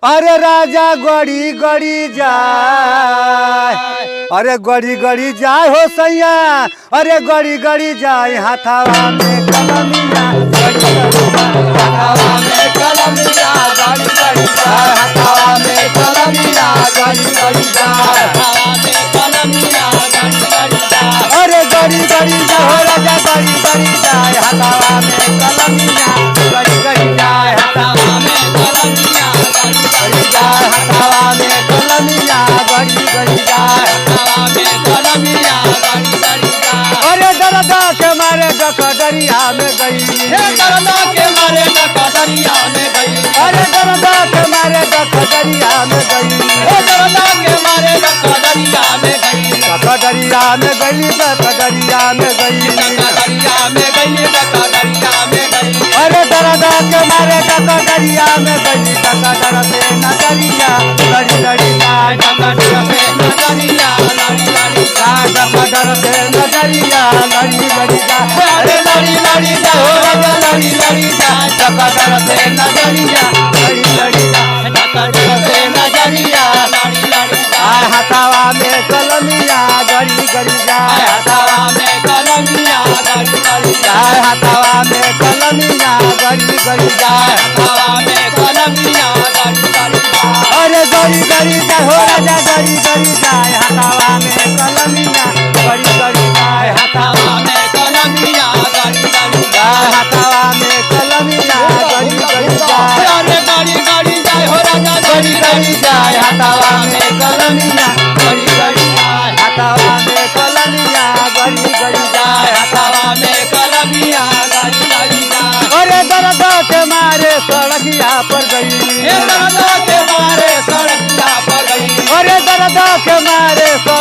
अरे राजा गड़ी गड़ी जाए, अरे गड़ी गड़ी जाए हो सैया, अरे गड़ी गड़ी जाए हाथावा में कलमिया गड़ी गड़ी हाथावा में कलमिया गड़ी गड़ी जाए हाथावा में कलमिया गड़ी गड़ी जाए अरे गड़ी गड़ी जाए हो राजा गड़ी गड़ी जाए हाथावा में कलमिया गड़ी गड़ी जाए हाथावा में कलमिया गड़ी गड़ी जाए हाथावा में कलमिया गड़ी गड़ी जाए हाथावा में कलमिया गड़ी गड़ी जाए अरे दरदा के मारे डकदरिया में गई हे दरदा के मारे डकदरिया में गई अरे दरदा के मारे डकदरिया में गई हे दरदा के मारे डकदरिया में गई डकदरिया में गई डकदरिया में गई डकदरिया में गई डकदरिया में गई अरे दरदा के मारे डकदरिया में गई डकदर से नजरिया लड़ी लड़ी जाए डकदर से नजरिया लड़ी लड़ी जाए डकदर से नजरिया लड़ी लड़ी जाए अरे लड़ी लड़ी जाए हो राजा लड़ी लड़ी जाए डकदर से नजरिया लड़ी लड़ी जाए डकदर से नजरिया लड़ी लड़ी जाए हाथावा में कलमिया गड़ी गड़ी जाए हाथावा में कलमिया गड़ी गड़ी जाए हाथावा में कलमिया गड़ी गड़ी जाए हाथावा में कलमिया गड़ी गड़ी जाए अरे गड़ी गड़ी जाए हो राजा गड़ी गड़ी जाए हाथावा में कलमिया गड़ी गड़ी जाए हाथावा में कलमिया गड़ी गड़ी जाए हाथावा में कलमिया गड़ी गड़ी जाए अरे गड़ी गड़ी जाए हो राजा गड़ी गड़ी जाए हाथावा में कलमिया गड़ी गड़ी जाए हाथावा में कलमिया गड़ी गड़ी जाए हाथावा में कलमिया गड़ी गड़ी जाए अरे दरदा के मारे सड़किया पर गई हे दरदा के मारे सड़किया पर गई अरे दरदा के मारे